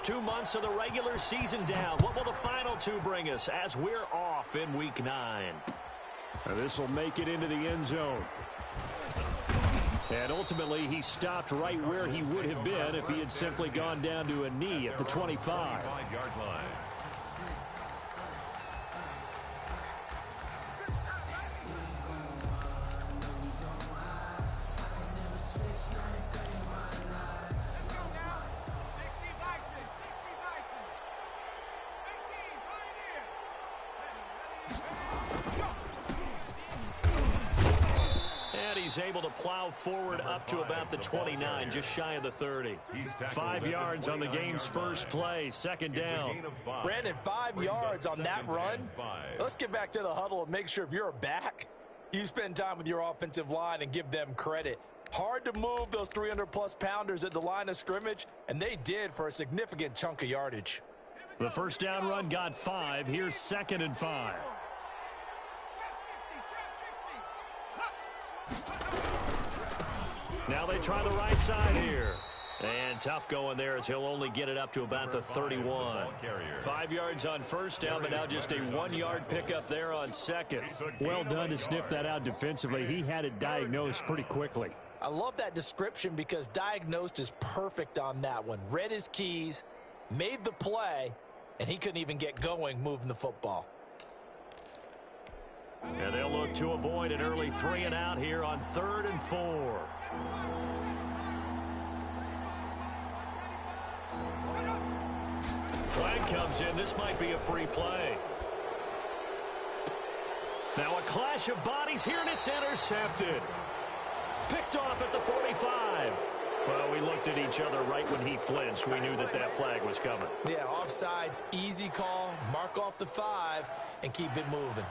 2 months of the regular season down. What will the final 2 bring us as we're off in Week 9? This will make it into the end zone. And ultimately, he stopped right where he would have been if he had simply gone down to a knee at the 25. He's able to plow forward up to about the 29, just shy of the 30. 5 yards on the game's first play, second down. Brandon, 5 yards on that run. Let's get back to the huddle and make sure if you're a back, you spend time with your offensive line and give them credit. Hard to move those 300-plus pounders at the line of scrimmage, and they did for a significant chunk of yardage. The first down run got 5. Here's 2nd and 5. Now they try the right side here. And tough going there as he'll only get it up to about the 31. 5 yards on first down, but now just a 1-yard pickup there on second. Well done to sniff that out defensively. He had it diagnosed pretty quickly. I love that description because diagnosed is perfect on that one. Read his keys, made the play, and he couldn't even get going moving the football. And they'll look to avoid an early 3 and out here on 3rd and 4. Flag comes in. This might be a free play. Now a clash of bodies here, and it's intercepted. Picked off at the 45. Well, we looked at each other right when he flinched. We knew that that flag was coming. Yeah, offsides, easy call. Mark off the 5 and keep it moving.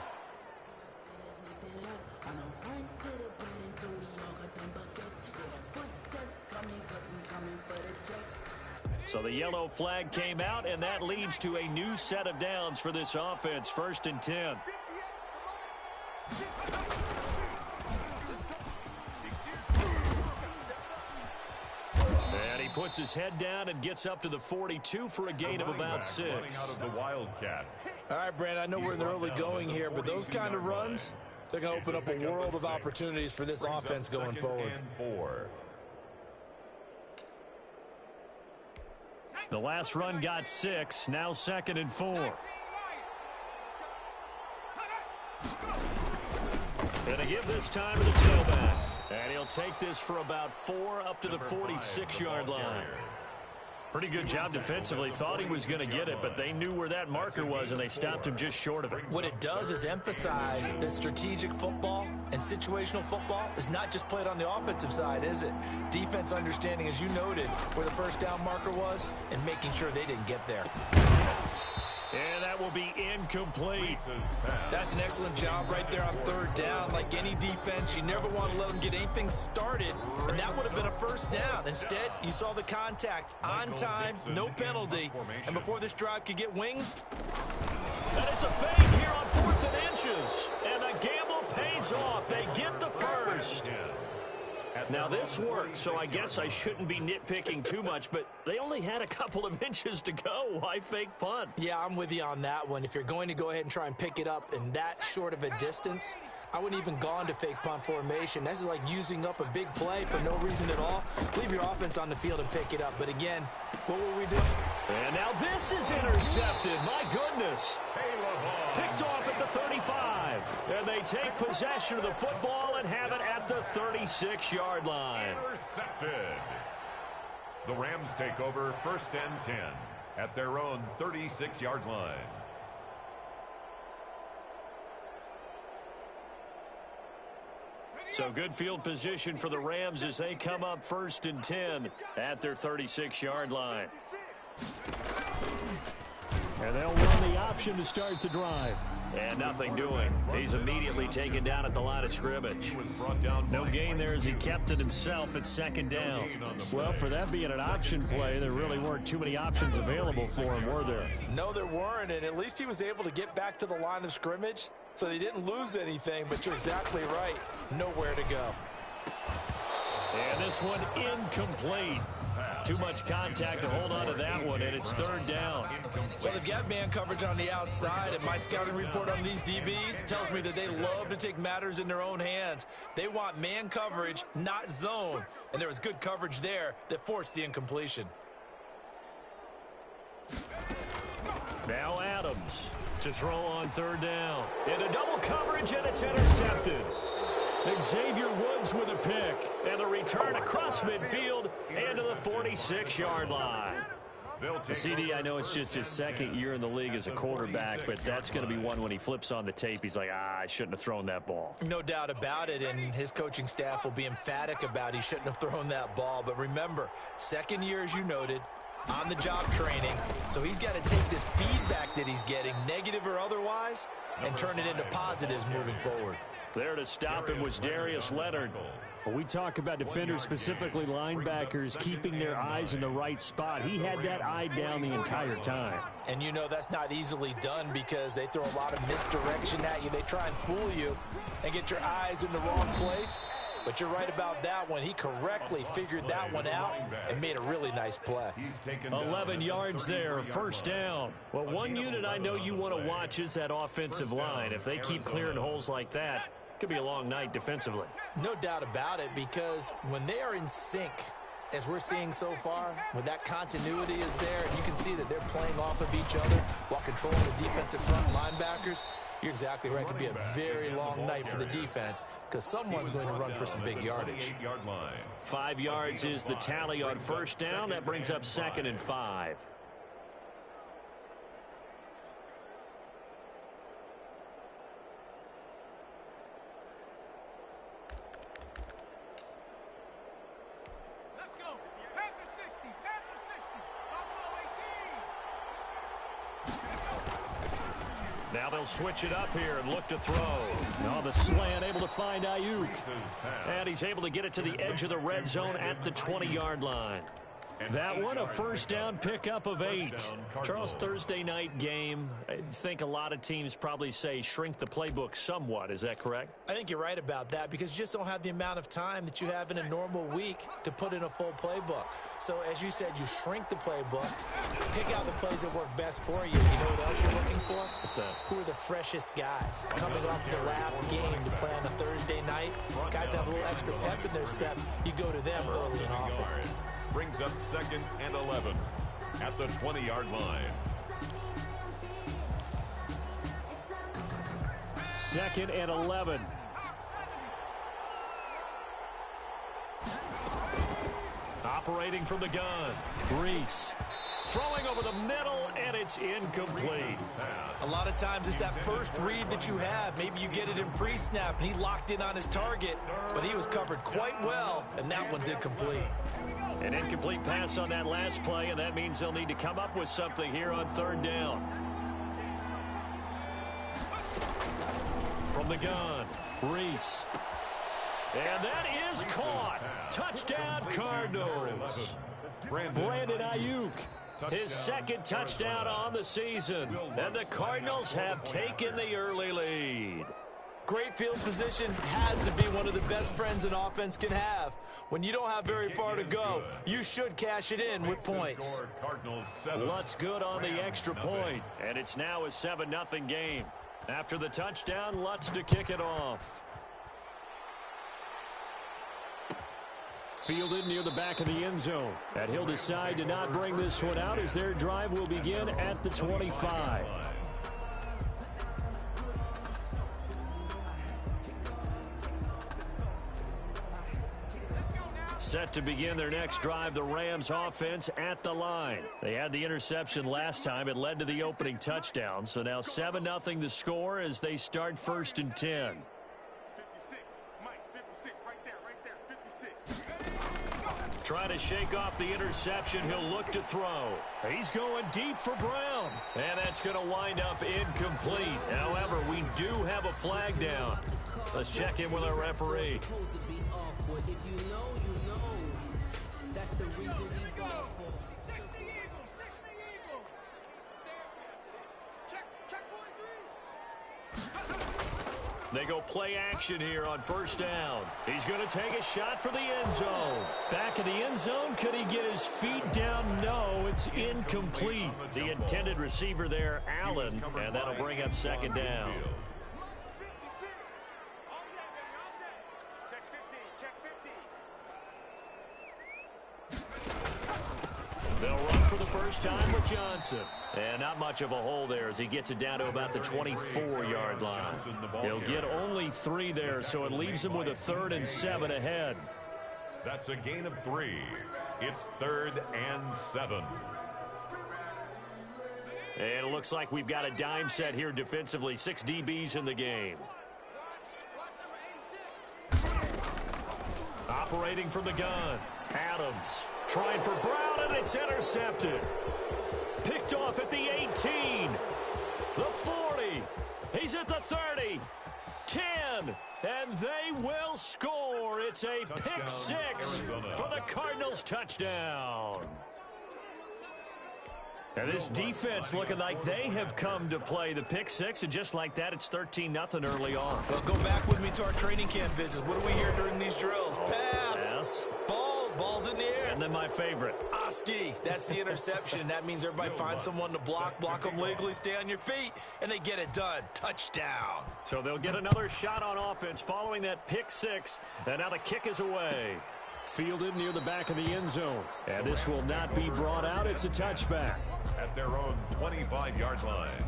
So the yellow flag came out, and that leads to a new set of downs for this offense. 1st and 10. And he puts his head down and gets up to the 42 for a gain of about 6. Out of the Wildcat. All right, Brand, I know we're in the early going here, but those kind of runs, they're going to open up a world of opportunities for this offense going forward. The last run got 6. Now 2nd and 4. And they give this time to the tailback. And he'll take this for about 4 up to the 46-yard line. Pretty good job defensively. Thought he was going to get it, but they knew where that marker was, and they stopped him just short of it. What it does is emphasize that strategic football and situational football is not just played on the offensive side, is it? Defense understanding, as you noted, where the first down marker was and making sure they didn't get there. And that will be incomplete. That's an excellent job right there on 3rd down. Like any defense, you never want to let them get anything started, and that would have been a first down. Instead, you saw the contact on time, no penalty, and before this drive could get wings. And it's a fake here on 4th and inches, and the gamble pays off. They get the first. Now this worked, so I guess I shouldn't be nitpicking too much, but they only had a couple of inches to go. Why fake punt? Yeah, I'm with you on that one. If you're going to go ahead and try and pick it up in that short of a distance, I wouldn't even gone to fake punt formation. This is like using up a big play for no reason at all. Leave your offense on the field and pick it up. But again, what were we doing? And now this is intercepted. My goodness. Picked off at the 35. And they take possession of the football and have it at the 36-yard line. Intercepted. The Rams take over 1st and 10 at their own 36-yard line. So good field position for the Rams as they come up 1st and 10 at their 36-yard line. And they'll run the option to start the drive. And nothing doing. He's immediately taken down at the line of scrimmage. No gain there as he kept it himself at 2nd down. Well, for that being an option play, there really weren't too many options available for him, were there? No, there weren't, and at least he was able to get back to the line of scrimmage, so they didn't lose anything, but you're exactly right. Nowhere to go. And this one incomplete. Too much contact to hold on to that one, and it's third down. Well, they've got man coverage on the outside, and my scouting report on these DBs tells me that they love to take matters in their own hands. They want man coverage, not zone. And there was good coverage there that forced the incompletion. Now Adams to throw on third down. Into double coverage, and it's intercepted. Xavier Woods with a pick. And the return across midfield and to the 46-yard line. CD, I know it's just his second year in the league as a quarterback, but that's going to be one when he flips on the tape. He's like, I shouldn't have thrown that ball. No doubt about it, and his coaching staff will be emphatic about he shouldn't have thrown that ball. But remember, second year, as you noted, on-the-job training. So he's got to take this feedback that he's getting, negative or otherwise, and turn it into positives moving forward. There to stop him was Darius Leonard. When we talk about defenders, specifically linebackers, keeping their eyes in the right spot, he had that eye down the entire time. And you know that's not easily done because they throw a lot of misdirection at you. They try and fool you and get your eyes in the wrong place. But you're right about that one. He correctly figured that one out and made a really nice play. 11 yards there, first down. Well, one unit I know you want to watch is that offensive line. If they keep clearing holes like that, it could be a long night defensively. No doubt about it, because when they are in sync, as we're seeing so far, when that continuity is there, and you can see that they're playing off of each other while controlling the defensive front linebackers, you're exactly right. It could be a very long night for the defense because someone's going to run for some big yardage. 5 yards is the tally on first down. That brings up 2nd and 5. Now they'll switch it up here and look to throw. Oh, the slant able to find Ayuk. And he's able to get it to the edge of the red zone at the 20-yard line. That one, a first down pickup of 8. Charles, Thursday night game, I think a lot of teams probably say shrink the playbook somewhat. Is that correct? I think you're right about that because you just don't have the amount of time that you have in a normal week to put in a full playbook. So, as you said, you shrink the playbook, pick out the plays that work best for you. You know what else you're looking for? What's that? Who are the freshest guys coming off the last game to play on a Thursday night? Guys have a little extra pep in their step. You go to them early and often. Brings up 2nd and 11 at the 20-yard line. 2nd and 11. Operating from the gun, Reese. Throwing over the middle, and it's incomplete. A lot of times it's that first read that you have. Maybe you get it in pre-snap, and he locked in on his target, but he was covered quite well, and that one's incomplete. An incomplete pass on that last play, and that means they'll need to come up with something here on third down. From the gun, Reese. And that is caught. Touchdown, Cardinals. Brandon Ayuk. His second touchdown on the season. And the Cardinals have taken the early lead. Great field position has to be one of the best friends an offense can have. When you don't have very far to go, you should cash it in with points. Lutz good on the extra point, and it's now a 7-0 game. After the touchdown, Lutz to kick it off. Fielded near the back of the end zone. And he'll decide to not bring this one out as their drive will begin at the 25. Set to begin their next drive, the Rams offense at the line. They had the interception last time. It led to the opening touchdown. So now 7-0 the score as they start 1st and 10. 56. Mike, 56. Right there. 56. Trying to shake off the interception. He'll look to throw. He's going deep for Brown. And that's going to wind up incomplete. However, we do have a flag down. Let's check in with our referee. If you know, you know. That's the reason we go for. 60 Eagles. 60 Eagles. Check 43. They go play action here on first down. He's going to take a shot for the end zone. Back of the end zone. Could he get his feet down? No, it's incomplete. The intended receiver there, Allen, and that'll bring up second down. They'll run for the first time with Johnson. And not much of a hole there as he gets it down to about the 24-yard line. He'll get only 3 there, so it leaves him with a 3rd and 7 ahead. That's a gain of 3. It's 3rd and 7. And it looks like we've got a dime set here defensively. 6 DBs in the game. Operating from the gun. Adams trying for Brown, and it's intercepted. Picked off at the 18. The 40. He's at the 30. 10. And they will score. It's a pick 6 for the Cardinals touchdown. And this defense looking like they have come to play the pick 6, and just like that, it's 13-0 early on. Well, go back with me to our training camp visits. What do we hear during these drills? Pass. Yes. Ball's in the air. And then my favorite. Oski. That's the interception. That means everybody finds someone to block them legally, stay on your feet, and they get it done. Touchdown. So they'll get another shot on offense following that pick 6, and now the kick is away. Fielded near the back of the end zone. And this will not be brought out. It's a touchback. At their own 25-yard line.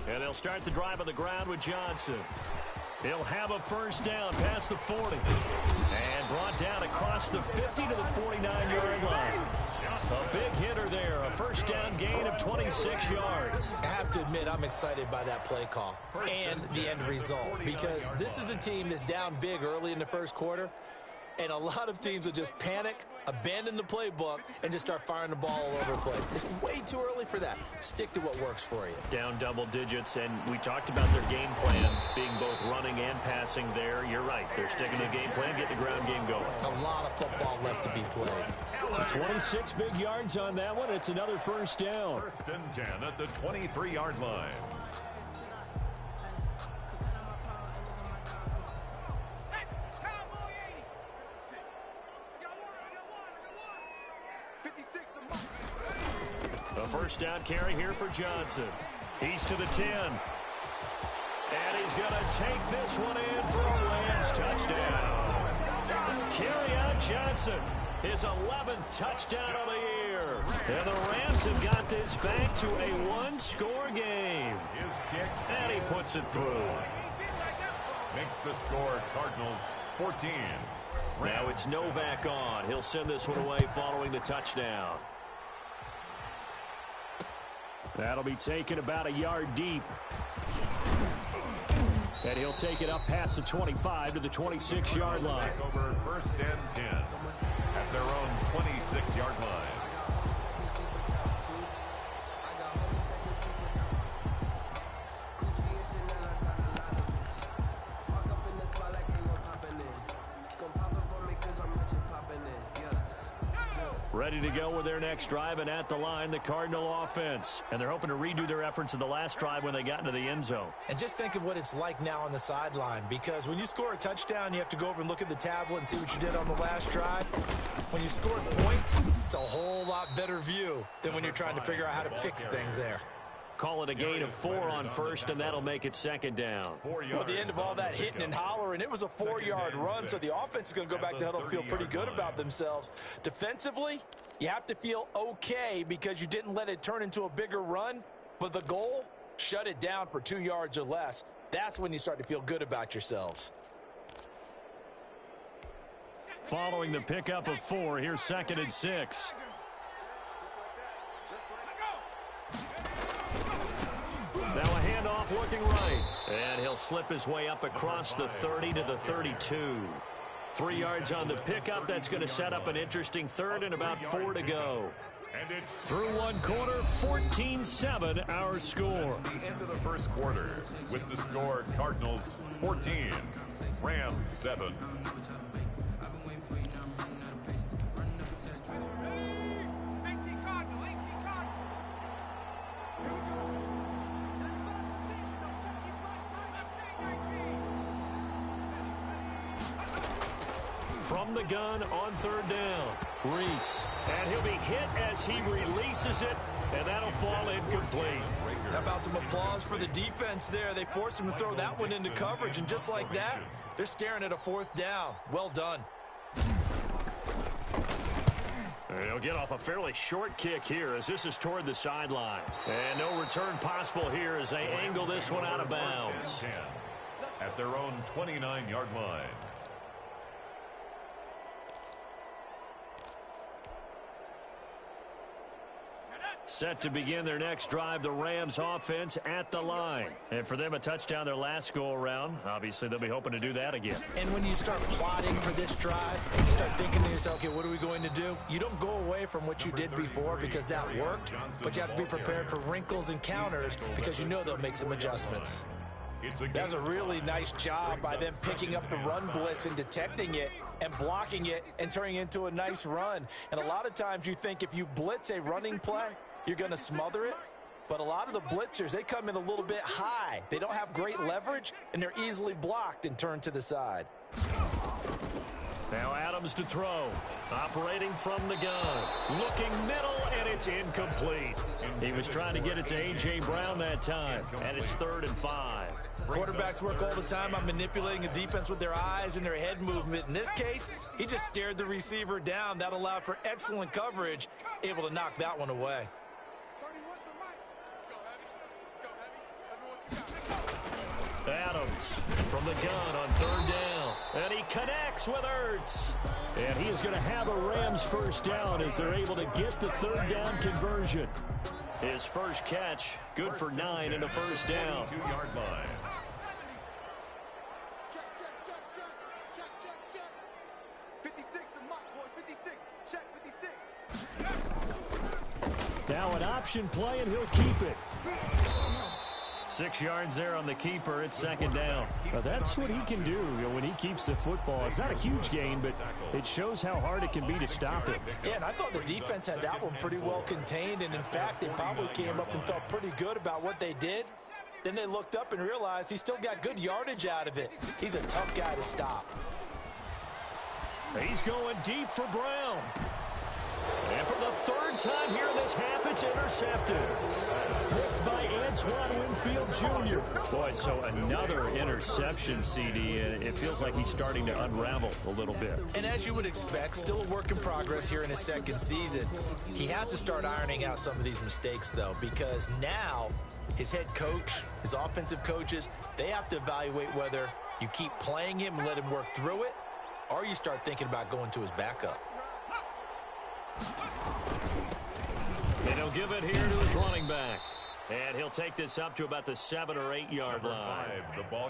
And they'll start the drive on the ground with Johnson. He'll have a first down past the 40. And brought down across the 50 to the 49-yard line. A big hitter there. A first down gain of 26 yards. I have to admit, I'm excited by that play call and the end result, because this is a team that's down big early in the first quarter, and a lot of teams will just panic, abandon the playbook, and just start firing the ball all over the place. It's way too early for that. Stick to what works for you. Down double digits, and we talked about their game plan being both running and passing there. You're right. They're sticking to the game plan, getting the ground game going. A lot of football left to be played. 26 big yards on that one. It's another first down. 1st and 10 at the 23-yard line. A first down carry here for Johnson. He's to the 10. And he's going to take this one in for a Rams touchdown. Carry on Johnson. His 11th touchdown of the year. And the Rams have got this back to a 1-score game. His kick. And he puts it through. Makes the score Cardinals 14. Now it's Novak on. He'll send this one away following the touchdown. That'll be taken about a yard deep. And he'll take it up past the 25 to the 26-yard line. Over 1st and 10 at their own 26-yard line. Ready to go with their next drive, and at the line, the Cardinal offense. And they're hoping to redo their efforts in the last drive when they got into the end zone. And just think of what it's like now on the sideline, because when you score a touchdown, you have to go over and look at the tablet and see what you did on the last drive. When you score points, it's a whole lot better view than when you're trying to figure out how to fix things there. Call it a gain of 4 on first, and that'll make it second down. Well, at the end of all that hitting and hollering, it was a 4-yard run, so the offense is going to go back to the huddle and feel pretty good about themselves. Defensively, you have to feel okay because you didn't let it turn into a bigger run, but the goal, shut it down for 2 yards or less. That's when you start to feel good about yourselves. Following the pickup of 4, here's 2nd and 6. Now a handoff looking right. And he'll slip his way up across the 30 to the 32. 3 yards on the pickup. That's going to set up an interesting 3rd and about 4 to go. And it's Through one quarter, 14-7 our score. the end of the first quarter with the score Cardinals 14, Rams 7. from the gun on third down. Reese. And he'll be hit as he releases it, and that'll fall incomplete. How about some applause for the defense there? They forced him to throw that one into coverage, and just like that, they're staring at a fourth down. Well done. He'll get off a fairly short kick here as this is toward the sideline. And no return possible here as they angle this one out of bounds. At their own 29-yard line. Set to begin their next drive, the Rams offense at the line. And for them, a touchdown their last go-around. Obviously, they'll be hoping to do that again. And when you start plotting for this drive, you start thinking to yourself, okay, what are we going to do? You don't go away from what you did before because that worked, but you have to be prepared for wrinkles and counters because you know they'll make some adjustments. That was a really nice job by them picking up the run blitz and detecting it and blocking it and turning it into a nice run. And a lot of times you think if you blitz a running play, you're going to smother it. But a lot of the blitzers, they come in a little bit high. They don't have great leverage, and they're easily blocked and turned to the side. Now Adams to throw. Operating from the gun. Looking middle, and it's incomplete. He was trying to get it to A.J. Brown that time, and it's 3rd and 5. Quarterbacks work all the time on manipulating a defense with their eyes and their head movement. In this case, he just stared the receiver down. That allowed for excellent coverage, able to knock that one away. Adams from the gun on 3rd down. And he connects with Ertz. And he is going to have a Rams first down as they're able to get the 3rd down conversion. His first catch, good for 9 and a first down. 2-yard line. Now an option play, and he'll keep it. 6 yards there on the keeper. It's 2nd down. Well, that's what he can do, when he keeps the football. It's not a huge gain, but it shows how hard it can be to stop it. Yeah, and I thought the defense had that one pretty well contained, and in fact, they probably came up and felt pretty good about what they did. Then they looked up and realized he still got good yardage out of it. He's a tough guy to stop. He's going deep for Brown. And for the 3rd time here in this half, it's intercepted. Picked by Antoine Winfield Jr. Boy, so another interception, CD, and it feels like he's starting to unravel a little bit. And as you would expect, still a work in progress here in his 2nd season. He has to start ironing out some of these mistakes, though, because now his head coach, his offensive coaches, they have to evaluate whether you keep playing him and let him work through it, or you start thinking about going to his backup. And he'll give it here to his running back. And he'll take this up to about the 7 or 8 yard line.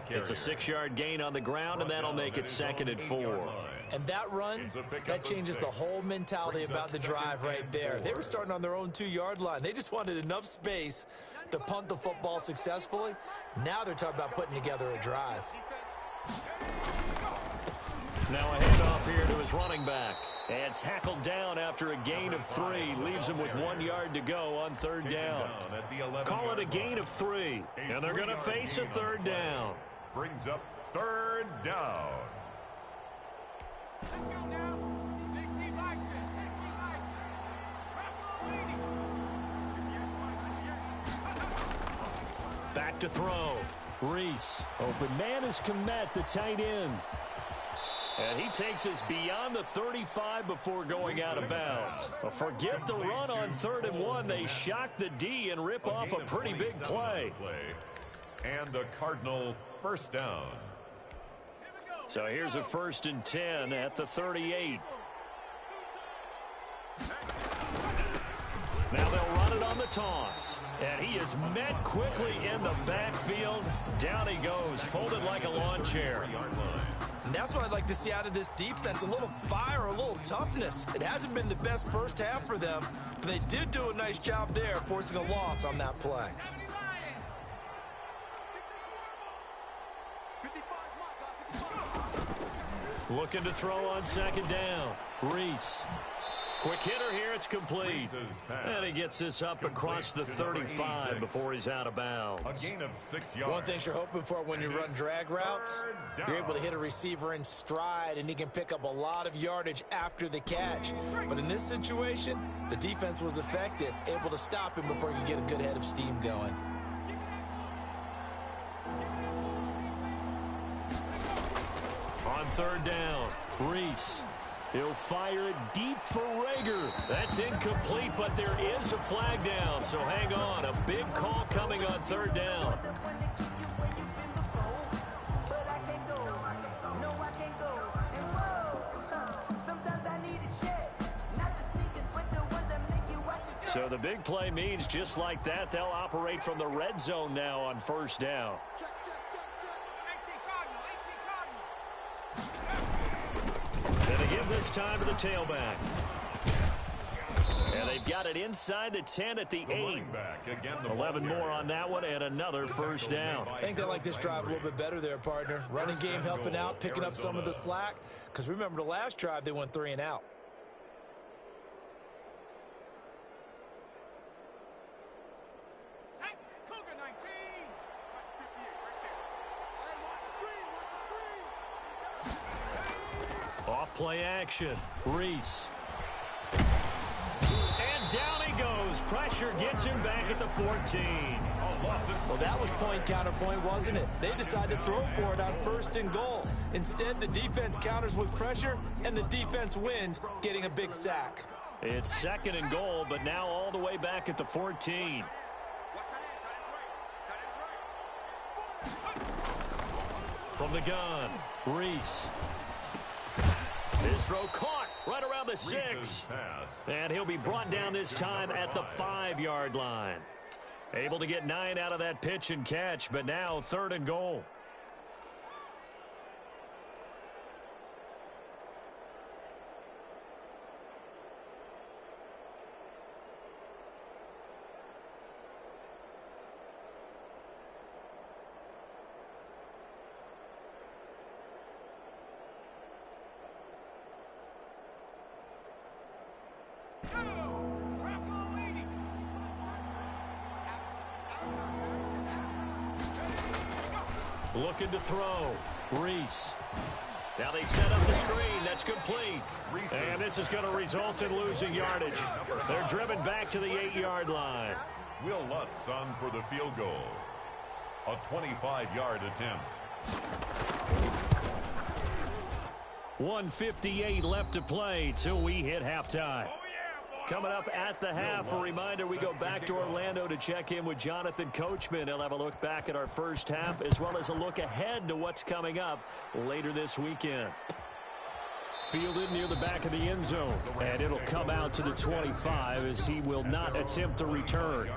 It's a 6-yard gain on the ground, and that'll make it 2nd and 4. And that run, that changes the whole mentality about the drive right there. They were starting on their own 2-yard line. They just wanted enough space to punt the football successfully. Now they're talking about putting together a drive. Now a handoff here to his running back. And tackled down after a gain of 3. Leaves him with 1 yard to go on 3rd down. Call it a gain of 3. And they're going to face a 3rd down. Brings up 3rd down. Let's go now. 60 license. 60 license. Back to throw. Reese. Open man is Komet, the tight end. And he takes us beyond the 35 before going out of bounds. But forget the run on 3rd and 1. They shock the D and rip off a pretty big play. And a Cardinal first down. So here's a 1st and 10 at the 38. Now they'll run it on the toss. And he is met quickly in the backfield. Down he goes, folded like a lawn chair. And that's what I'd like to see out of this defense, a little fire, a little toughness. It hasn't been the best first half for them, but they did do a nice job there, forcing a loss on that play. Looking to throw on 2nd down. Reese. Quick hitter here, it's complete. And he gets this up across the 35 before he's out of bounds. A gain of 6 yards. One thing you're hoping for when you run drag routes, you're able to hit a receiver in stride, and he can pick up a lot of yardage after the catch. But in this situation, the defense was effective, able to stop him before he could get a good head of steam going. On third down, Reese. He'll fire it deep for Rager. That's incomplete, but there is a flag down, so hang on. A big call coming on third down. So the big play means just like that, they'll operate from the red zone now on first down. And they give this time to the tailback. And they've got it inside the 10 at the 8. 11 more on that one and another first down. I think they like this drive a little bit better there, partner. Running game helping out, picking up some of the slack. Because remember the last drive, they went 3 and out. Off play action. Reese. And down he goes. Pressure gets him back at the 14. Well, that was point counterpoint, wasn't it? They decided to throw for it on first and goal. Instead, the defense counters with pressure, and the defense wins, getting a big sack. It's second and goal, but now all the way back at the 14. From the gun, Reese. His throw caught right around the 6. And he'll be brought down this time at the 5-yard line. Able to get 9 out of that pitch and catch, but now third and goal. Looking to throw. Reese. Now they set up the screen. That's complete. And this is going to result in losing yardage. They're driven back to the 8-yard line. Will Lutz on for the field goal. A 25-yard attempt. 1:58 left to play till we hit halftime. Coming up at the half, a reminder, we go back to Orlando to check in with Jonathan Coachman. He'll have a look back at our first half as well as a look ahead to what's coming up later this weekend. Fielded near the back of the end zone, and it'll come out to the 25 as he will not attempt to return.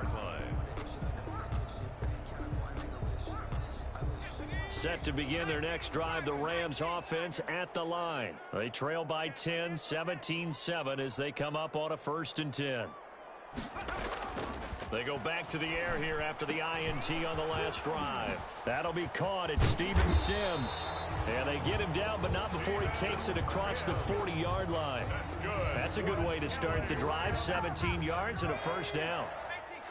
Set to begin their next drive, the Rams offense at the line. They trail by 10, 17-7 as they come up on a 1st and 10. They go back to the air here after the INT on the last drive. That'll be caught at Steven Sims. And they get him down, but not before he takes it across the 40-yard line. That's a good way to start the drive, 17 yards and a first down.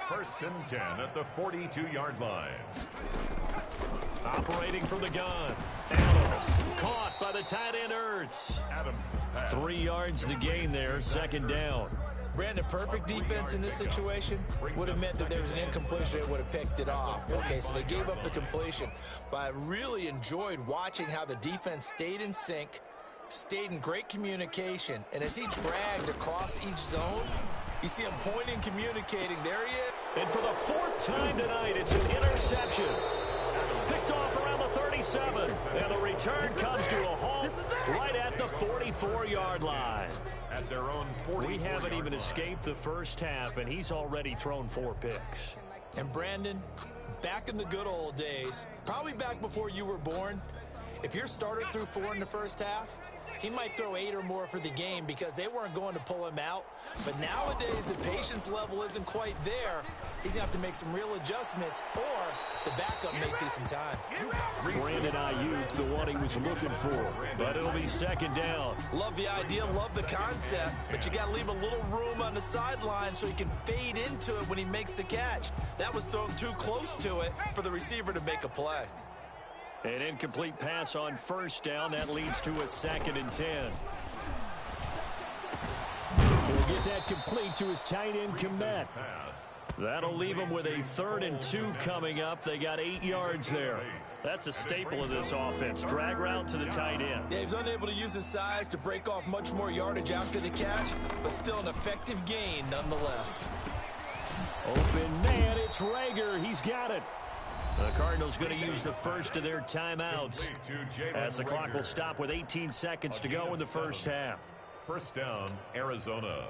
1st and 10 at the 42-yard line. Operating from the gun. Adams caught by the tight end Ertz. 3 yards the gain there, 2nd down. Brandon, perfect defense in this situation would have meant that there was an incompletion that would have picked it off. Okay, so they gave up the completion. But I really enjoyed watching how the defense stayed in sync, stayed in great communication. And as he dragged across each zone, you see him pointing, communicating. There he is. And for the 4th time tonight, it's an interception. Picked off around the 37. And the return comes to a halt right at the 44-yard line. At their own 44. We haven't even escaped the first half, and he's already thrown 4 picks. And Brandon, back in the good old days, probably back before you were born, if your starter threw 4 in the first half, he might throw 8 or more for the game because they weren't going to pull him out. But nowadays, the patience level isn't quite there. He's going to have to make some real adjustments, or the backup may see some time. Brandon Ayuk, the one he was looking for, but it'll be second down. Love the idea, love the concept, but you got to leave a little room on the sideline so he can fade into it when he makes the catch. That was thrown too close to it for the receiver to make a play. An incomplete pass on first down. That leads to a 2nd and 10. He'll get that complete to his tight end, Komet. That'll leave him with a 3rd and 2 coming up. They got 8 yards there. That's a staple of this offense. Drag route to the tight end. Yeah, he's unable to use his size to break off much more yardage after the catch, but still an effective gain nonetheless. Open man, it's Rager. He's got it. The Cardinals going to use the first of their timeouts as the clock will stop with 18 seconds to go in the first half. First down, Arizona.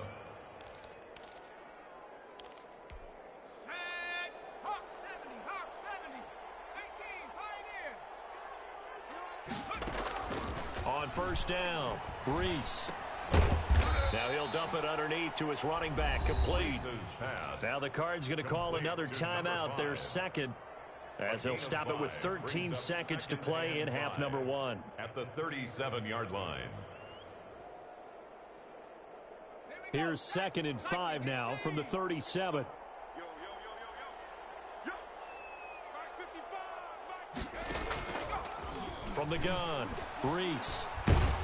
Set. Hawk 70. On first down, Brees. Now he'll dump it underneath to his running back, complete. Now the Cards going to call another timeout, their second, as they'll stop it with 13 seconds to play in half number 1. At the 37-yard line. Here's 2nd and 5 now from the 37. From the gun, Reese.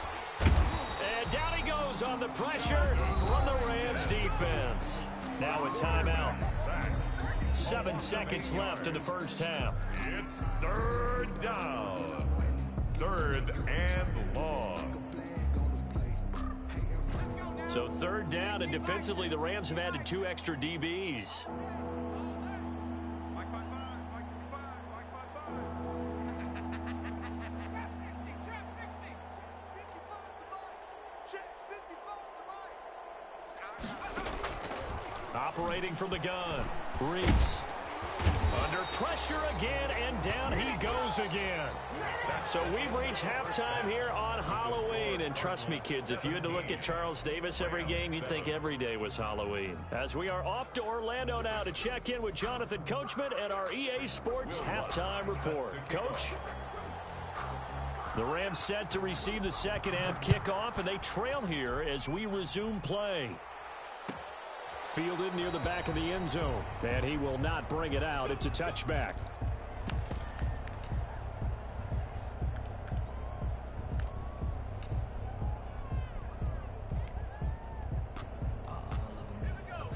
And down he goes on the pressure from the Rams defense. Now a timeout. 7 seconds left in the first half. It's 3rd down. 3rd and long. So 3rd down, and defensively the Rams have added 2 extra DBs. Operating from the gun, Brees. Under pressure again, and down he goes again. So we've reached halftime here on Halloween. And trust me, kids, if you had to look at Charles Davis every game, you'd think every day was Halloween. As we are off to Orlando now to check in with Jonathan Coachman and our EA Sports halftime report. Coach? The Rams set to receive the second half kickoff, and they trail here as we resume play. Fielded near the back of the end zone, and he will not bring it out. It's a touchback.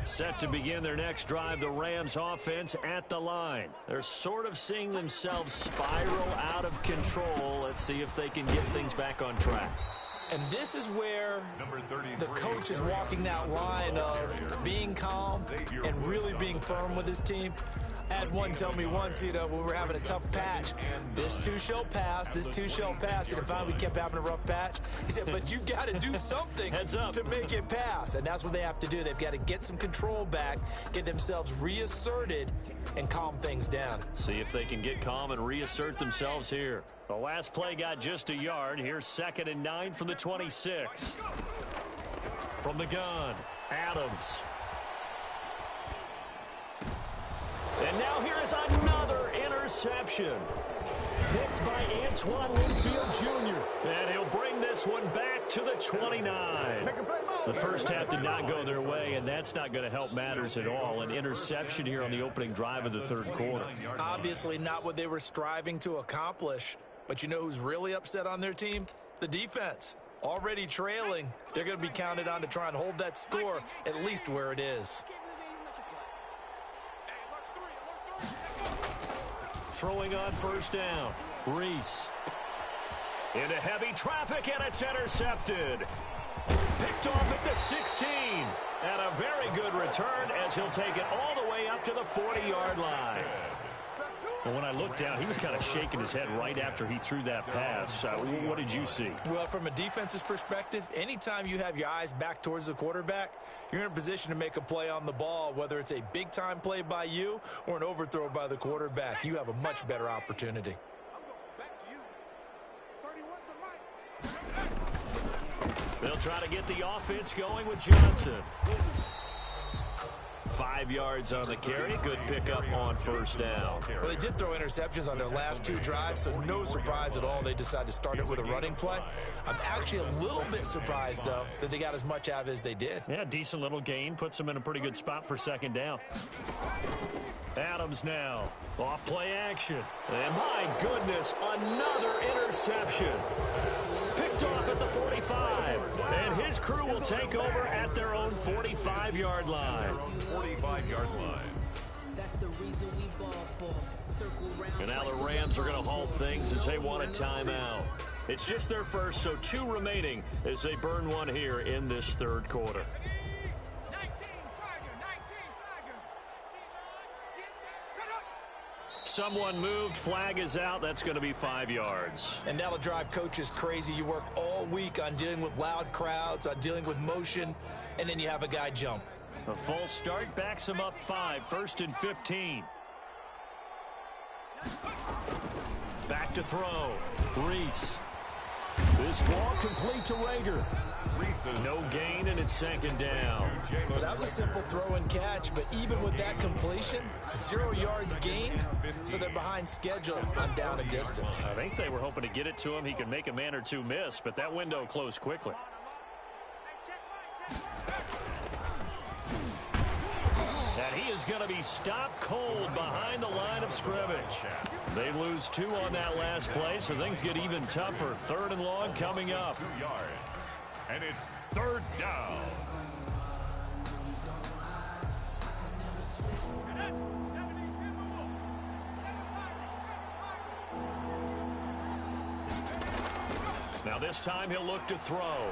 Set to begin their next drive, the Rams offense at the line. They're sort of seeing themselves spiral out of control. Let's see if they can get things back on track. And this is where the coach is walking that line of being calm and really being firm with his team. I had one tell me once, when we were having a tough patch, this too shall pass, this too shall pass. And finally we kept having a rough patch. He said, but you've got to do something to make it pass. And that's what they have to do. They've got to get some control back, get themselves reasserted, and calm things down. See if they can get calm and reassert themselves here. The last play got just a yard. Here's 2nd and 9 from the 26. From the gun, Adams. And now here is another interception. Picked by Antoine Winfield Jr. And he'll bring this one back to the 29. The first half did not go their way, and that's not going to help matters at all. An interception here on the opening drive of the 3rd quarter. Obviously not what they were striving to accomplish. But you know who's really upset on their team? The defense. Already trailing. They're going to be counted on to try and hold that score at least where it is. Throwing on first down. Reese. Into heavy traffic, and it's intercepted. Picked off at the 16. And a very good return as he'll take it all the way up to the 40-yard line. Well, when I looked down, he was kind of shaking his head right after he threw that pass. What did you see? Well, from a defense's perspective, anytime you have your eyes back towards the quarterback, you're in a position to make a play on the ball, whether it's a big-time play by you or an overthrow by the quarterback. You have a much better opportunity. They'll try to get the offense going with Johnson. 5 yards on the carry. Good pickup on first down. Well, they did throw interceptions on their last 2 drives, so no surprise at all they decided to start it with a running play. I'm actually a little bit surprised, though, that they got as much out of it as they did. Yeah, decent little gain. Puts them in a pretty good spot for second down. Adams now. Off play action. And my goodness, another interception. Picked off at the 45. And his crew will take over at their own 45-yard line. 45-yard line. That's the reason we ball for. Circle round. And now the Rams are going to halt things as they want a timeout. It's just their first, so 2 remaining as they burn one here in this third quarter. 19 Tiger, 19 Tiger. Set up. Someone moved. Flag is out. That's going to be 5 yards. And that'll drive coaches crazy. You work all week on dealing with loud crowds, on dealing with motion, and then you have a guy jump. A false start backs him up 5. 1st and 15. Back to throw. Reese. This ball complete to Rager. No gain, and it's second down. Well, that was a simple throw and catch, but even with that completion, 0 yards gained, so they're behind schedule on down and distance. I think they were hoping to get it to him. He could make a man or 2 miss, but that window closed quickly. And he is going to be stopped cold behind the line of scrimmage. They lose 2 on that last play, so things get even tougher. 3rd and long coming up. 2 yards. And it's 3rd down. Now this time he'll look to throw.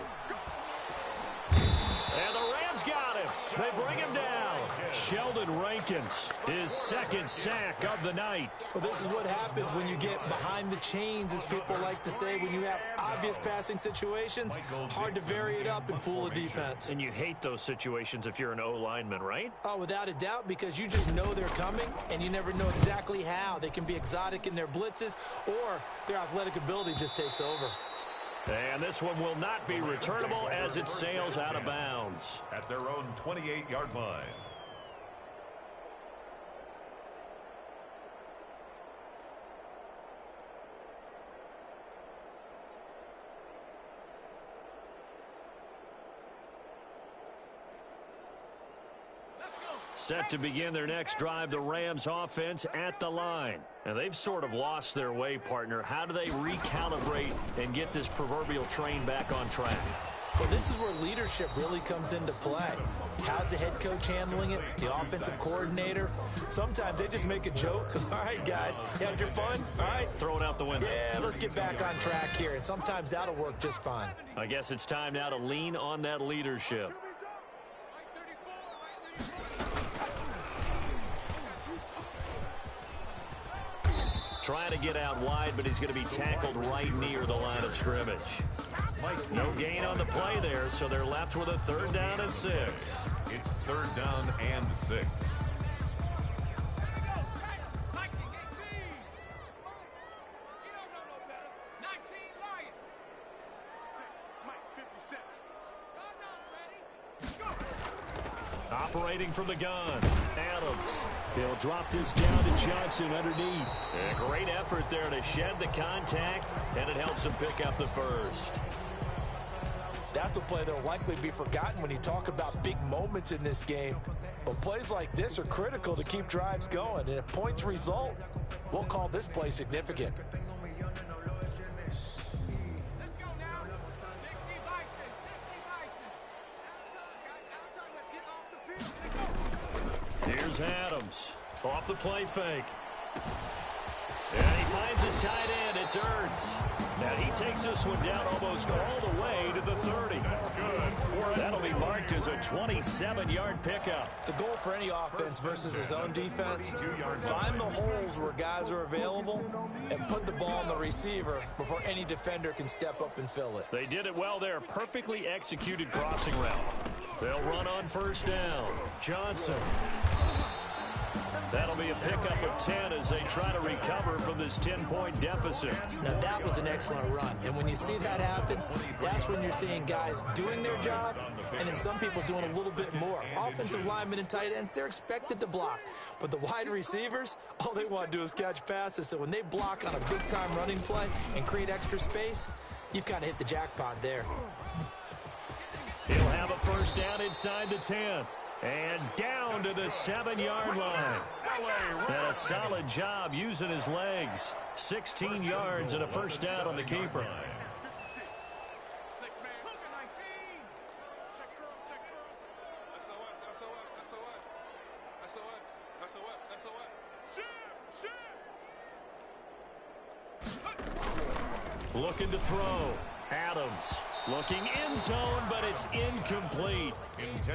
And the Rams got him. They bring him down. Sheldon Rankins, his 2nd sack of the night. Well, this is what happens when you get behind the chains, as people like to say. When you have obvious passing situations, hard to vary it up and fool a defense. And you hate those situations if you're an O-lineman, right? Oh, without a doubt, because you just know they're coming, and you never know exactly how. They can be exotic in their blitzes, or their athletic ability just takes over. And this one will not be returnable as it sails out of bounds. At their own 28-yard line. Set to begin their next drive, the Rams offense at the line. And they've sort of lost their way, partner. How do they recalibrate and get this proverbial train back on track? Well, this is where leadership really comes into play. How's the head coach handling it? The offensive coordinator? Sometimes they just make a joke. All right, guys, you had your fun? All right. Throw it out the window. Yeah, let's get back on track here. And sometimes that'll work just fine. I guess it's time now to lean on that leadership. Trying to get out wide, but he's going to be tackled right near the line of scrimmage. No gain on the play there, so they're left with a 3rd down and 6. It's 3rd down and 6. Operating from the gun, Adams. He'll drop this down to Johnson underneath. A great effort there to shed the contact, and it helps him pick up the 1st. That's a play that will likely be forgotten when you talk about big moments in this game. But plays like this are critical to keep drives going. And if points result, we'll call this play significant. Let's go now. 60 Bison, 60 Bison. Here's Adams. Off the play fake. And he finds his tight end. It's Ertz. Now he takes this one down almost all the way to the 30. That's good. That'll be marked as a 27-yard pickup. The goal for any offense versus his own defense, find the holes where guys are available and put the ball on the receiver before any defender can step up and fill it. They did it well there. Perfectly executed crossing route. They'll run on 1st down. Johnson. That'll be a pickup of 10 as they try to recover from this 10-point deficit. Now, that was an excellent run. And when you see that happen, that's when you're seeing guys doing their job and then some people doing a little bit more. Offensive linemen and tight ends, they're expected to block. But the wide receivers, all they want to do is catch passes. So when they block on a big-time running play and create extra space, you've kind of hit the jackpot there. He'll have a first down inside the 10. And down to the 7-yard line. And a solid job using his legs. 16 yards and a first down on the keeper. Looking to throw. Adams looking end zone, but it's incomplete.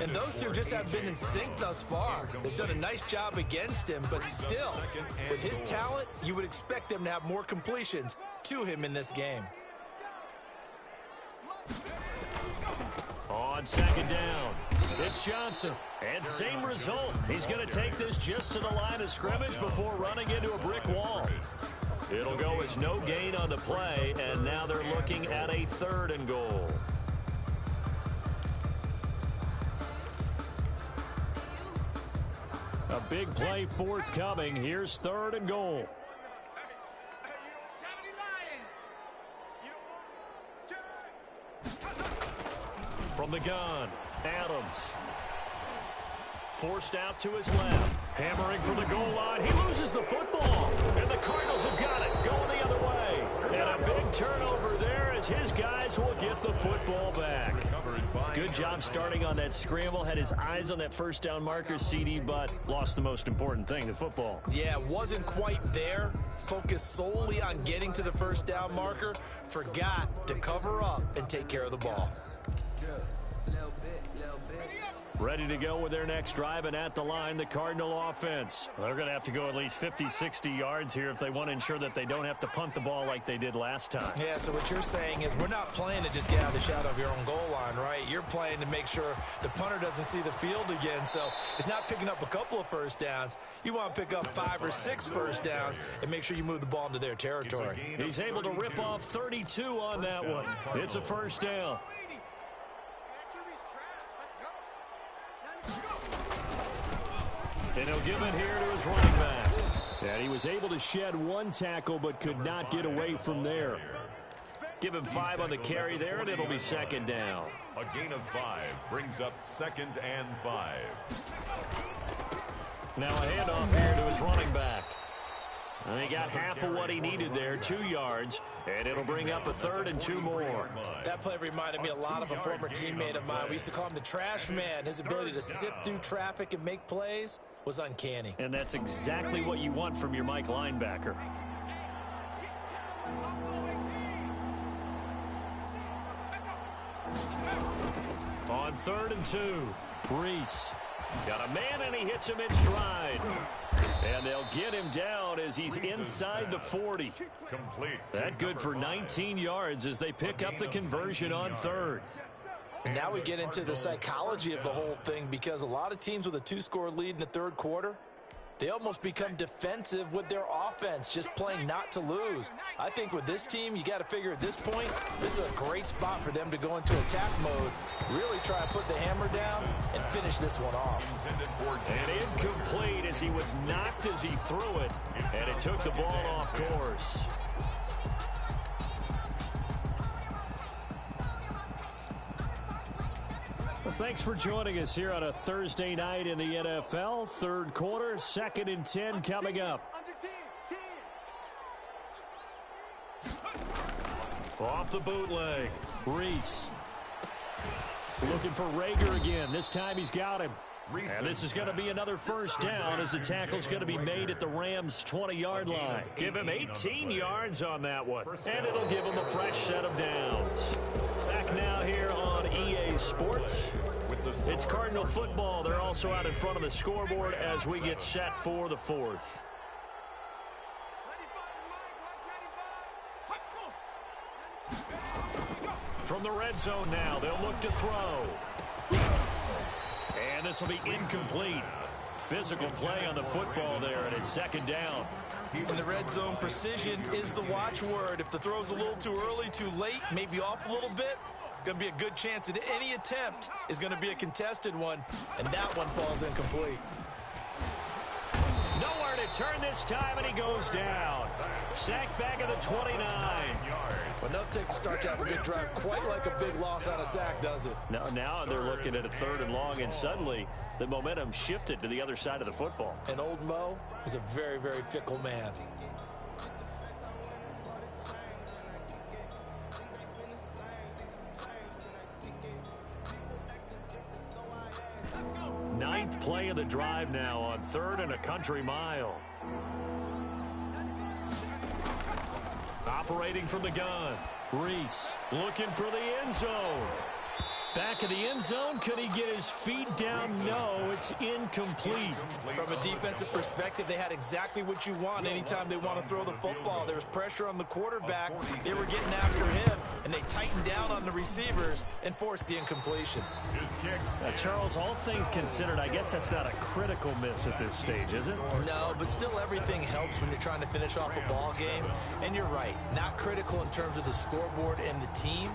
And those two just have been in sync thus far. They've done a nice job against him, but still, with his talent, you would expect them to have more completions to him in this game. On second down, it's Johnson. And same result. He's going to take this just to the line of scrimmage before running into a brick wall. It'll go as no gain on the play, and now they're looking at a 3rd and goal. A big play forthcoming. Here's 3rd and goal. From the gun, Adams. Forced out to his left. Hammering for the goal line. He loses the football. And the Cardinals have got it. Going the other way. And a big turnover there as his guys will get the football back. Good job starting on that scramble. Had his eyes on that first down marker, CD, but lost the most important thing, the football. Yeah, wasn't quite there. Focused solely on getting to the first down marker. Forgot to cover up and take care of the ball. Ready to go with their next drive, and at the line, the Cardinal offense. They're going to have to go at least 50, 60 yards here if they want to ensure that they don't have to punt the ball like they did last time. Yeah, so what you're saying is we're not playing to just get out of the shadow of your own goal line, right? You're playing to make sure the punter doesn't see the field again. So it's not picking up a couple of first downs. You want to pick up 5 or 6 first downs and make sure you move the ball into their territory. He's able to rip off 32 on that one. It's a first down. And he'll give it here to his running back. And he was able to shed 1 tackle but could not get away from there. Give him 5 on the carry there, and it'll be second down. A gain of 5 brings up 2nd and 5. Now a handoff here to his running back. And he got half of what he needed there, 2 yards, and it'll bring up a 3rd and 2 more. That play reminded me a lot of a former teammate of mine. We used to call him the trash man. His ability to sift through traffic and make plays was uncanny. And that's exactly what you want from your Mike linebacker. On 3rd and 2, Reese. Got a man, and he hits him in stride. And they'll get him down as he's inside the 40. Complete. That good for 19 yards as they pick up the conversion on 3rd. And now we get into the psychology of the whole thing, because a lot of teams with a 2-score lead in the 3rd quarter, they almost become defensive with their offense, just playing not to lose. I think with this team, you got to figure at this point, this is a great spot for them to go into attack mode, really try and put the hammer down and finish this one off. And incomplete as he was knocked as he threw it, and it took the ball off course. Well, thanks for joining us here on a Thursday night in the NFL. 3rd quarter, 2nd and 10 coming up. Off the bootleg, Reese. Looking for Rager again. This time he's got him. And this is going to be another first down as the tackle's going to be made at the Rams' 20-yard line. Give him 18 yards on that one. And it'll give him a fresh set of downs. Back now here on EA Sports. It's Cardinal football. They're also out in front of the scoreboard as we get set for the 4th. From the red zone now, they'll look to throw. And this will be incomplete. physical play on the football there, and it's second down. In the red zone, precision is the watchword. If the throw's a little too early, too late, maybe off a little bit, going to be a good chance that any attempt is going to be a contested one, and that one falls incomplete. Nowhere to turn this time, and he goes down. Sacked back at the 29. Well, no, it takes a start to have a good drive. Quite like a big loss on a sack, does it? Now they're looking at a 3rd and long, and suddenly the momentum shifted to the other side of the football. And old Mo is a very, very fickle man. Ninth play of the drive now on 3rd and a country mile. Operating from the gun. Reese looking for the end zone. Back of the end zone. Could he get his feet down? No, it's incomplete. From a defensive perspective, they had exactly what you want anytime they want to throw the football. There was pressure on the quarterback. They were getting after him, and they tightened down on the receivers and forced the incompletion. Charles, all things considered, I guess that's not a critical miss at this stage, is it? No, but still everything helps when you're trying to finish off a ball game. And you're right, not critical in terms of the scoreboard and the team,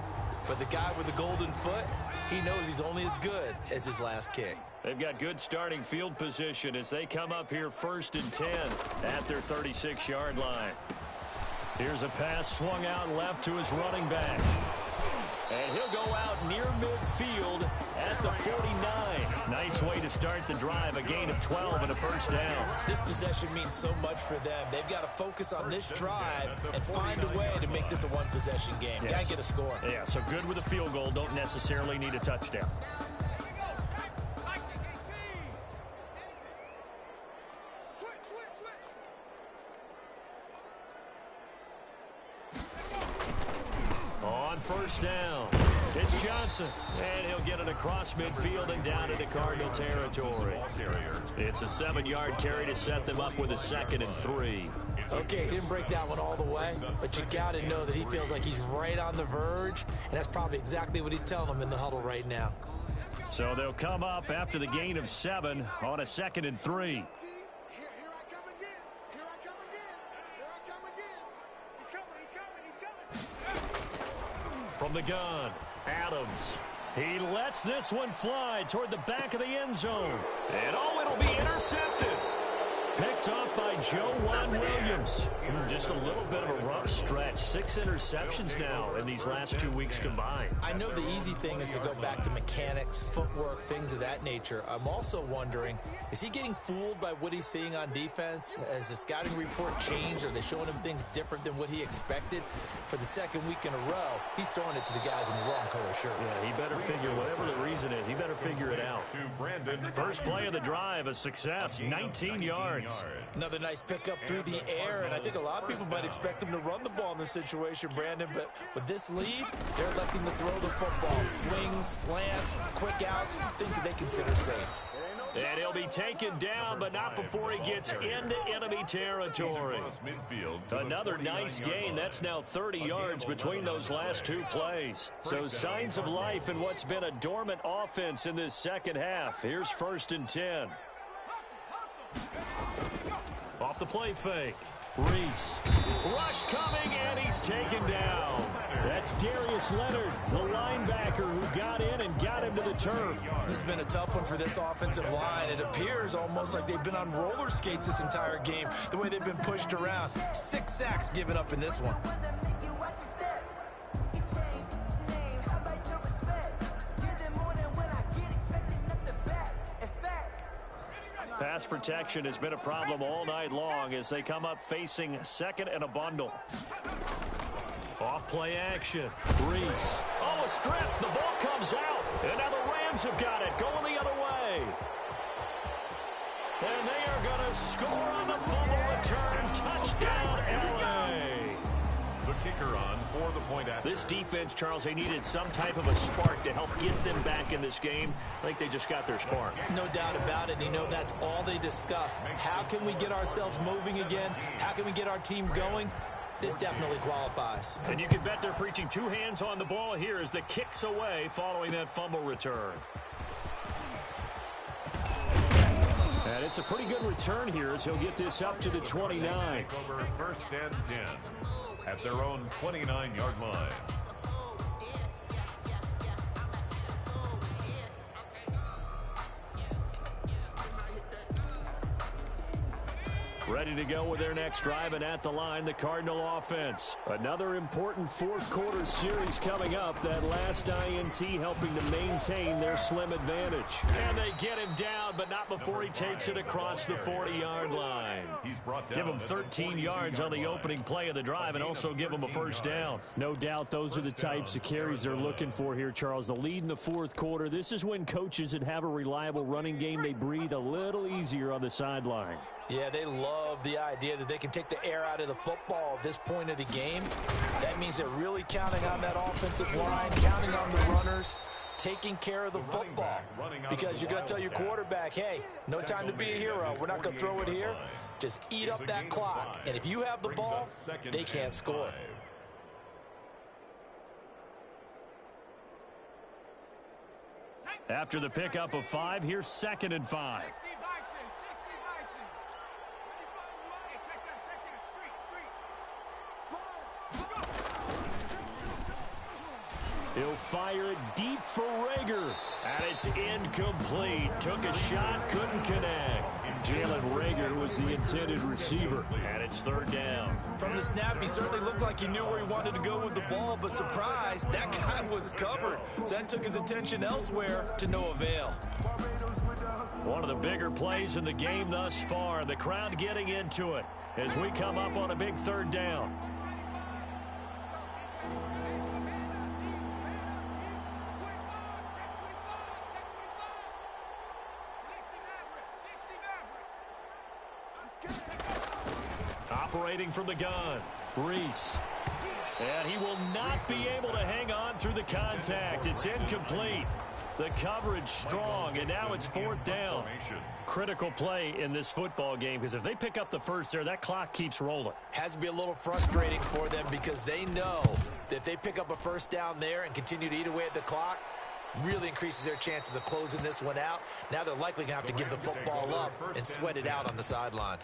but the guy with the golden foot, he knows he's only as good as his last kick. They've got good starting field position as they come up here 1st and 10 at their 36-yard line. Here's a pass swung out left to his running back. And he'll go out near midfield at the 49. Nice way to start the drive, a gain of 12 and a 1st down. This possession means so much for them. They've got to focus on this drive and find a way to make this a one-possession game. Yes. Got to get a score. Yeah, so good with a field goal. Don't necessarily need a touchdown. On 1st down, it's Johnson, and he'll get it across midfield and down into Cardinal territory. It's a 7-yard carry to set them up with a 2nd and 3. Okay, he didn't break that one all the way, but you got to know that he feels like he's right on the verge, and that's probably exactly what he's telling them in the huddle right now. So they'll come up after the gain of 7 on a 2nd and 3. From the gun, Adams. He lets this one fly toward the back of the end zone. And it'll be intercepted. Picked off by Joe Williams. Just a little bit of a rough stretch. 6 interceptions now in these last 2 weeks combined. I know the easy thing is to go back to mechanics, footwork, things of that nature. I'm also wondering, is he getting fooled by what he's seeing on defense? Has the scouting report changed? Are they showing him things different than what he expected? For the 2nd week in a row, he's throwing it to the guys in the wrong color shirts. Yeah, he better figure, whatever the reason is, he better figure it out. First play of the drive, a success, 19 yards. Another nice pickup through the air, and I think a lot of people might expect him to run the ball in this situation, Brandon, but with this lead, they're electing to throw the football. Swings, slants, quick outs, things that they consider safe. And he'll be taken down, but not before he gets into enemy territory. Another nice gain. That's now 30 yards between those last 2 plays. So signs of life in what's been a dormant offense in this second half. Here's 1st and 10. Off the play fake. Reese. Rush coming, and he's taken down. That's Darius Leonard, the linebacker who got in and got him to the turf. This has been a tough one for this offensive line. It appears almost like they've been on roller skates this entire game, the way they've been pushed around. 6 sacks given up in this one. Pass protection has been a problem all night long as they come up facing 2nd and a bundle. Off play action. Reese. Oh, a strip. The ball comes out. And now the Rams have got it. Going the other way. And they are going to score on the fumble return. Touchdown, LA. The kicker on for the point after. This defense, Charles, they needed some type of a spark to help get them back in this game. I think they just got their spark. No doubt about it. You know, that's all they discussed. How can we get ourselves moving again? How can we get our team going? This definitely qualifies. And you can bet they're preaching 2 hands on the ball here as the kick's away following that fumble return. And it's a pretty good return here as he'll get this up to the 29. Take over 1st and 10 at their own 29-yard line. Ready to go with their next drive, and at the line, the Cardinal offense. Another important fourth-quarter series coming up. That last INT helping to maintain their slim advantage. And they get him down, but not before he takes it across the 40-yard line. He's brought down. Give him 13 yards on the opening play of the drive and also give him a first down. No doubt those are the types of carries they're looking for here, Charles. The lead in the fourth quarter. This is when coaches that have a reliable running game, they breathe a little easier on the sideline. Yeah, they love the idea that they can take the air out of the football at this point of the game. That means they're really counting on that offensive line, counting on the runners, taking care of the football. Because you're going to tell your quarterback, hey, no time to be a hero. We're not going to throw it here. Just eat up that clock. And if you have the ball, they can't score. After the pickup of 5, here's 2nd and 5. He'll fire it deep for Rager. And it's incomplete. Took a shot, couldn't connect. Jalen Rager was the intended receiver. And it's 3rd down. From the snap, he certainly looked like he knew where he wanted to go with the ball, but surprise, that guy was covered. So that took his attention elsewhere to no avail. One of the bigger plays in the game thus far. The crowd getting into it as we come up on a big 3rd down. Operating from the gun, Reese. And he will not be able to hang on through the contact. It's incomplete. The coverage strong, and now it's 4th down. Critical play in this football game, because if they pick up the first there, that clock keeps rolling. Has to be a little frustrating for them because they know that if they pick up a first down there and continue to eat away at the clock, really increases their chances of closing this one out. Now they're likely going to have to give the football up and sweat it out on the sideline.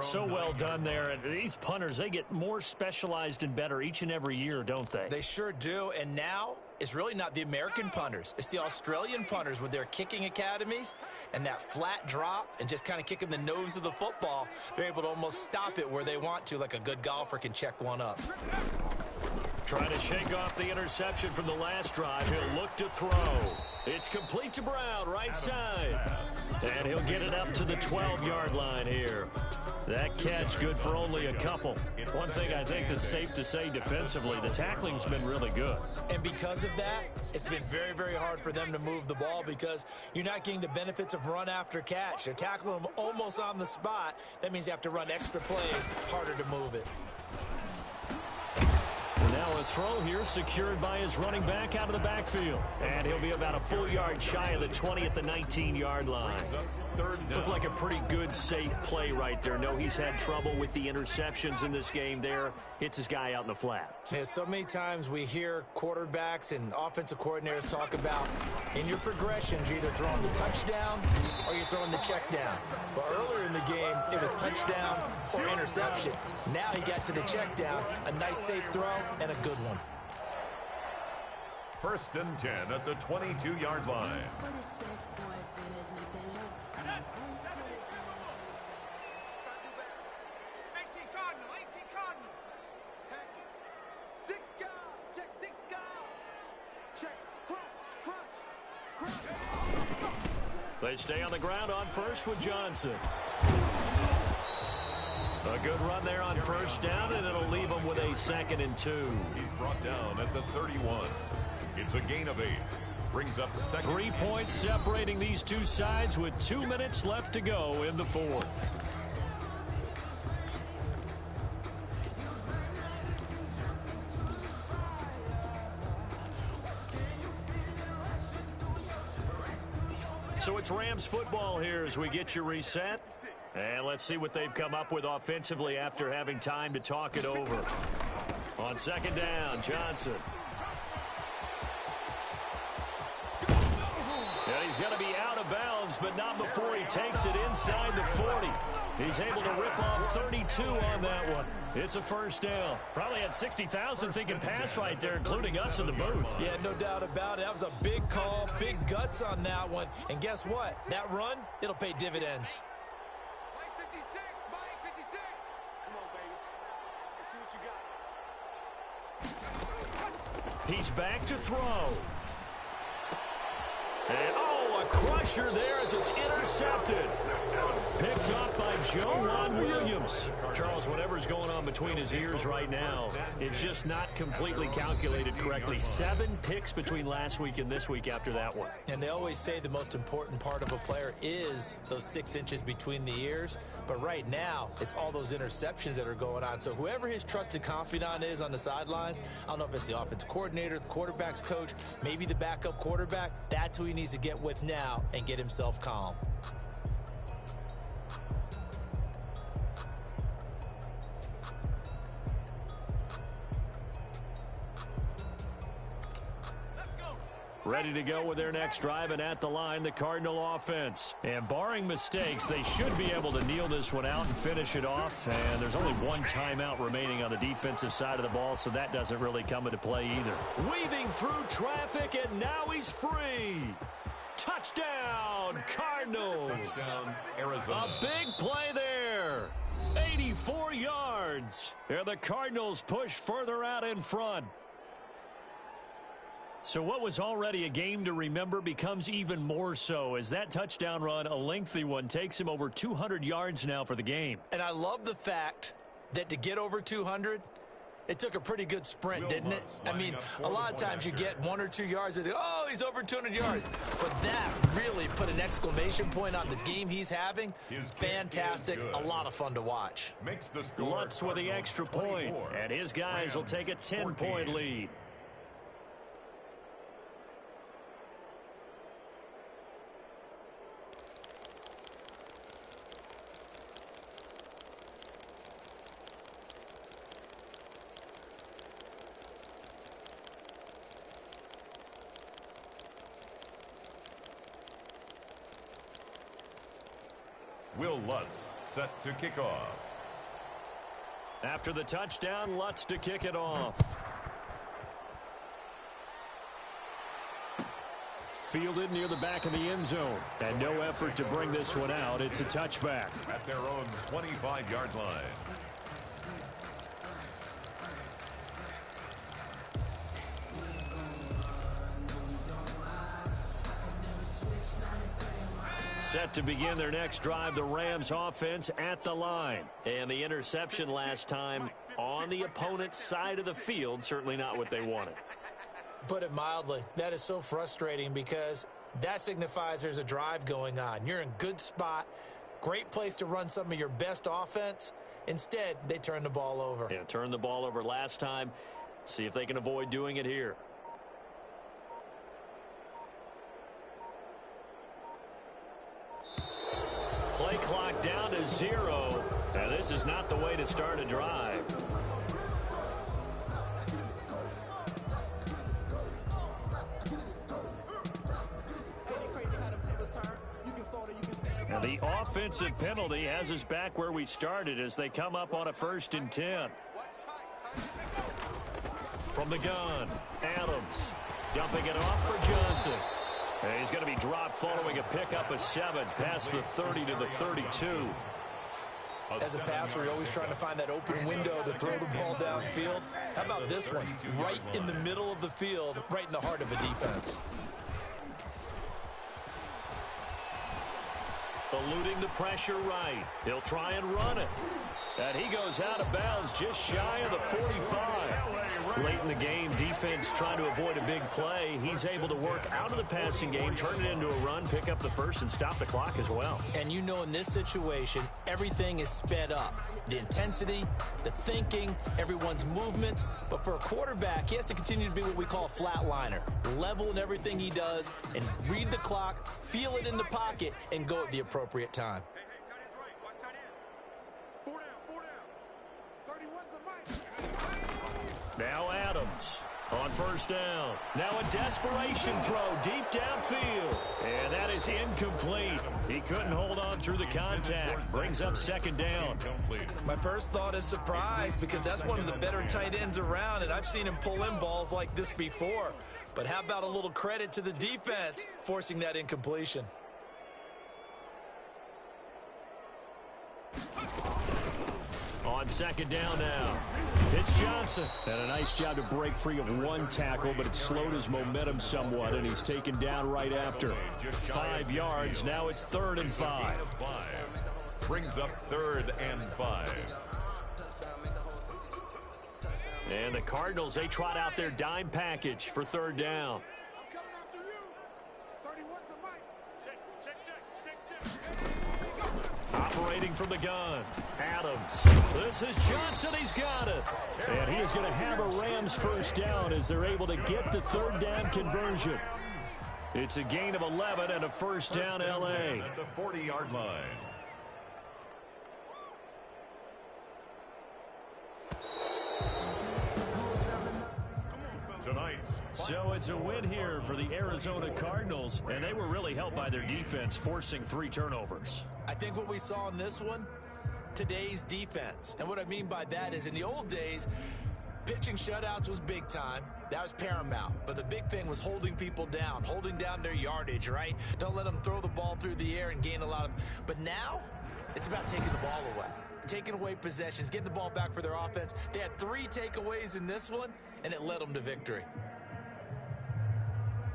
So well done there. And these punters, they get more specialized and better each and every year, don't they? They sure do. And now it's really not the American punters. It's the Australian punters with their kicking academies and that flat drop and just kind of kicking the nose of the football. They're able to almost stop it where they want to, like a good golfer can check one up. Trying to shake off the interception from the last drive. He'll look to throw. It's complete to Brown, right side. And he'll get it up to the 12-yard line here. That catch good for only a couple. One thing I think that's safe to say defensively, the tackling's been really good. And because of that, it's been very, very hard for them to move the ball because you're not getting the benefits of run after catch. They're tackling them almost on the spot. That means you have to run extra plays, harder to move it. Now a throw here secured by his running back out of the backfield. And he'll be about a full yard shy of the 20 at the 19-yard line. Looked like a pretty good, safe play right there. No, he's had trouble with the interceptions in this game there. Hits his guy out in the flat. Yeah, so many times we hear quarterbacks and offensive coordinators talk about in your progressions, you're either throwing the touchdown or you're throwing the check down. But earlier in the game, it was touchdown or interception. Now he got to the check down, a nice safe throw and a good one. 1st and 10 at the 22-yard line. 18 Cardinal. Six guard. Check 6 guard. Check. Crunch. They stay on the ground on first with Johnson. A good run there on 1st down, and it'll leave them with a 2nd and 2. He's brought down at the 31. It's a gain of 8. Brings up 2nd. 3 points separating these two sides with 2 minutes left to go in the 4th. So it's Rams football here as we get you reset. And let's see what they've come up with offensively after having time to talk it over. On 2nd down, Johnson. And he's going to be out of bounds goes, but not before he takes it inside the 40. He's able to rip off 32 on that one. It's a first down. Probably had 60,000 thinking pass right there, including us in the booth. Yeah, no doubt about it. That was a big call, big guts on that one. And guess what? That run, it'll pay dividends. Mike 56, Mike 56. Come on, baby. Let's see what you got. He's back to throw. And, oh, a crusher there as it's intercepted. Picked up by Joe Williams. Charles, whatever's going on between his ears right now, it's just not completely calculated correctly. 7 picks between last week and this week after that one. And they always say the most important part of a player is those 6 inches between the ears. But right now, it's all those interceptions that are going on. So whoever his trusted confidant is on the sidelines, I don't know if it's the offensive coordinator, the quarterback's coach, maybe the backup quarterback, that's who he needs to get with now and get himself calm. Ready to go with their next drive, and at the line, the Cardinal offense. And barring mistakes, they should be able to kneel this one out and finish it off. And there's only one timeout remaining on the defensive side of the ball, so that doesn't really come into play either. Weaving through traffic, and now he's free. Touchdown, Cardinals. Touchdown, Arizona. A big play there. 84 yards. And the Cardinals push further out in front. So what was already a game to remember becomes even more so as that touchdown run, a lengthy one, takes him over 200 yards now for the game. And I love the fact that to get over 200, it took a pretty good sprint, didn't it? I mean, a lot of times you get 1 or 2 yards and oh, he's over 200 yards. But that really put an exclamation point on the game he's having. Fantastic, a lot of fun to watch. Makes the score Lutz with the extra point, and his guys will take a 10-point lead. Will Lutz set to kick off. After the touchdown, Lutz to kick it off. Fielded near the back of the end zone. And no effort to bring this one out. It's a touchback. At their own 25-yard line. Set to begin their next drive, the Rams offense at the line. And the interception last time on the opponent's side of the field, certainly not what they wanted. Put it mildly, that is so frustrating because that signifies there's a drive going on. You're in good spot, great place to run some of your best offense. Instead, they turn the ball over. Yeah, turned the ball over last time. See if they can avoid doing it here. Play clock down to 0. Now, this is not the way to start a drive. And the offensive penalty has us back where we started as they come up on a 1st and 10. From the gun, Adams dumping it off for Johnson. And he's going to be dropped following a pickup of 7 past the 30 to the 32. As a passer, you're always trying to find that open window to throw the ball downfield. How about this one? Right in the middle of the field, right in the heart of a defense. Eluding the pressure right. He'll try and run it. And he goes out of bounds just shy of the 45. Late in the game, defense trying to avoid a big play. He's able to work out of the passing game, turn it into a run, pick up the first, and stop the clock as well. And you know in this situation, everything is sped up. The intensity, the thinking, everyone's movement. But for a quarterback, he has to continue to be what we call a flatliner. Level in everything he does and read the clock, feel it in the pocket, and go at the appropriate time. Hey, tight end's right. Watch tight end. 4 down, 4 down. 31's the mic. Now Adams On first down. Now a desperation throw deep downfield. And that is incomplete. He couldn't hold on through the contact. Brings up second down. My first thought is surprise because that's one of the better tight ends around, and I've seen him pull in balls like this before. But how about a little credit to the defense forcing that incompletion? On second down now. It's Johnson. And a nice job to break free of one tackle, but it slowed his momentum somewhat, and he's taken down right after. 5 yards. Now it's 3rd and 5. Brings up 3rd and 5. And the Cardinals, they trot out their dime package for 3rd down. I'm coming after you. 31's the mic. Check. Operating from the gun, Adams. This is Johnson. He's got it. And he is going to have a Rams first down as they're able to get the 3rd down conversion. It's a gain of 11 and a first down, L.A. At the 40-yard line. Tonight's So it's a win here for the Arizona Cardinals, and they were really helped by their defense, forcing 3 turnovers. I think what we saw in this one, today's defense. And what I mean by that is in the old days, pitching shutouts was big time. That was paramount. But the big thing was holding people down, holding down their yardage, right? Don't let them throw the ball through the air and gain a lot of... But now, it's about taking the ball away. Taking away possessions, getting the ball back for their offense. They had 3 takeaways in this one, and it led them to victory.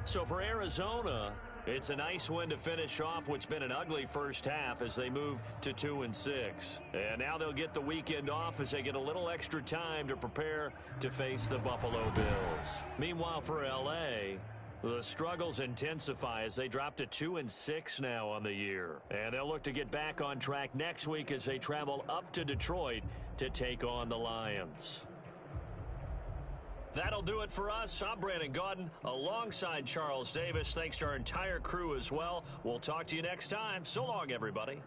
So for Arizona, it's a nice win to finish off what's been an ugly first half as they move to 2-6. And now they'll get the weekend off as they get a little extra time to prepare to face the Buffalo Bills. Meanwhile, for L.A., the struggles intensify as they drop to 2-6 now on the year. And they'll look to get back on track next week as they travel up to Detroit to take on the Lions. That'll do it for us. I'm Brandon Gaudin alongside Charles Davis. Thanks to our entire crew as well. We'll talk to you next time. So long, everybody.